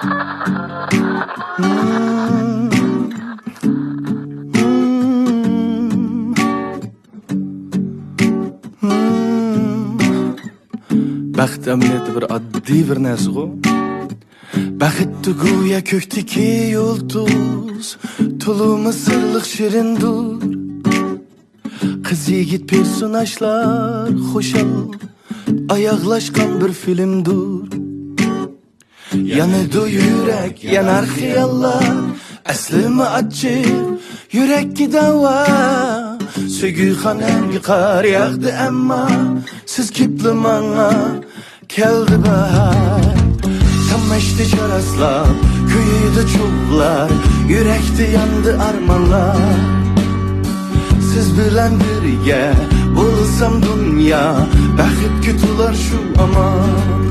Baxt amaliyoti bir oddiy bir narsa-ku. Baxtni go'yo ko'kdagi yulduz, to'lumi sirliq shirindur. Qiz yigit personajlar xo'shal, oyoqlashgan bir filmdur. Yanıdı yürek, yanar xiyallar, aslimi achchiq, yurakka dava. Sögü xonamga qor yog'di ammo siz kepli manga keldi bahar. Tamashdi choraslar, kuydi cho'g'lar, yurakda yandi armonlar. Siz bilan birga bo'lsam dunyo, baxtga to'lar shu amon.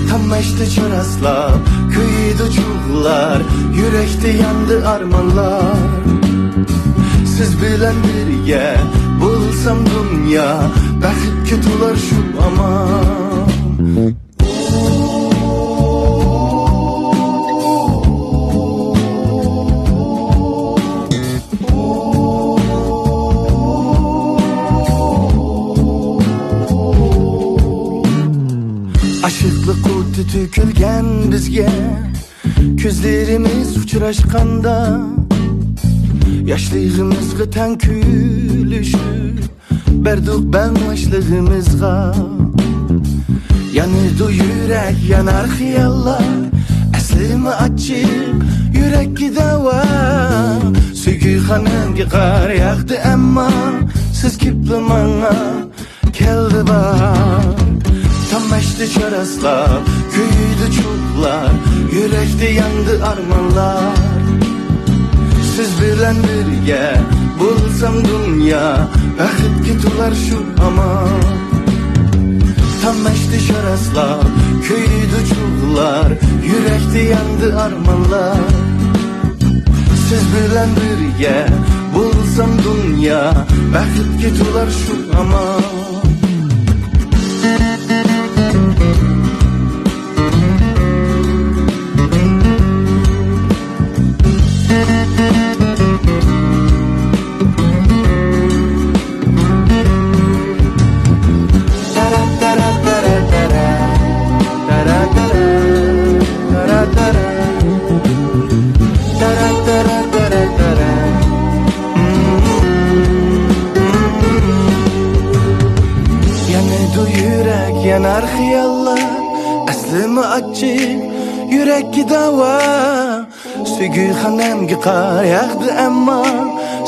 Tamashdi choraslar, kuydi cho'g'lar, yurakda yandi armonlar. Siz bilan birga bo'lsam dunyo, baxtga to'lar shu amon. Aşıqlık o'ti to'kilgan bizga, ko'zlarimiz uchrashganda, yoshlig'imizga tan kulishib berdik balmoshlig'imizga. Yanıdı yürek, yanar xiyallar, aslimi achchiq, yurakka dava. Sögü xonamga qor yog'di ammo siz kepli manga keldi bahar. Tamashdi choraslar, kuydi cho'g'lar, yurakda yandi armonlar. Siz bilan birga bo'lsam dunyo, baxtga to'lar shu amon. Tamashdi choraslar, kuydi cho'g'lar, yurakda yandi armonlar. Siz bilan birga bo'lsam dunyo, baxtga to'lar shu amon. Yürek yanar xiyallar, aslimi achchiq, yurakka dava. Sögü xonamga qor yog'di ammo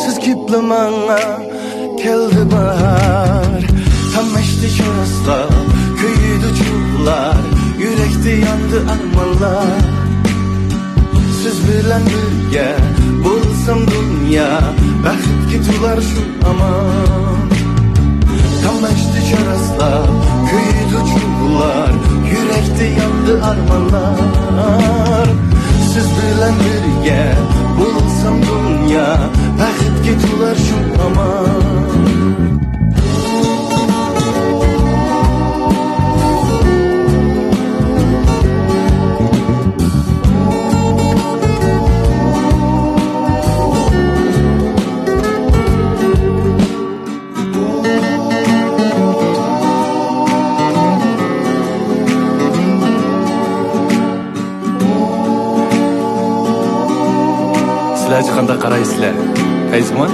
siz kepli manga keldi bahar. Tamashdi choraslar, kuydi cho'g'lar, yurakda yandi armonlar. Siz bilan birga bo'lsam dunyo, baxtga to'lar shu amon. Tamashdi choraslar, kuydi cho'g'lar, yurakda yandi armonlar. Siz bilan birga bo'lsam dunyo, baxtga to'lar shu amon. Sizlar qanday qaraysizlar? Qaysimi?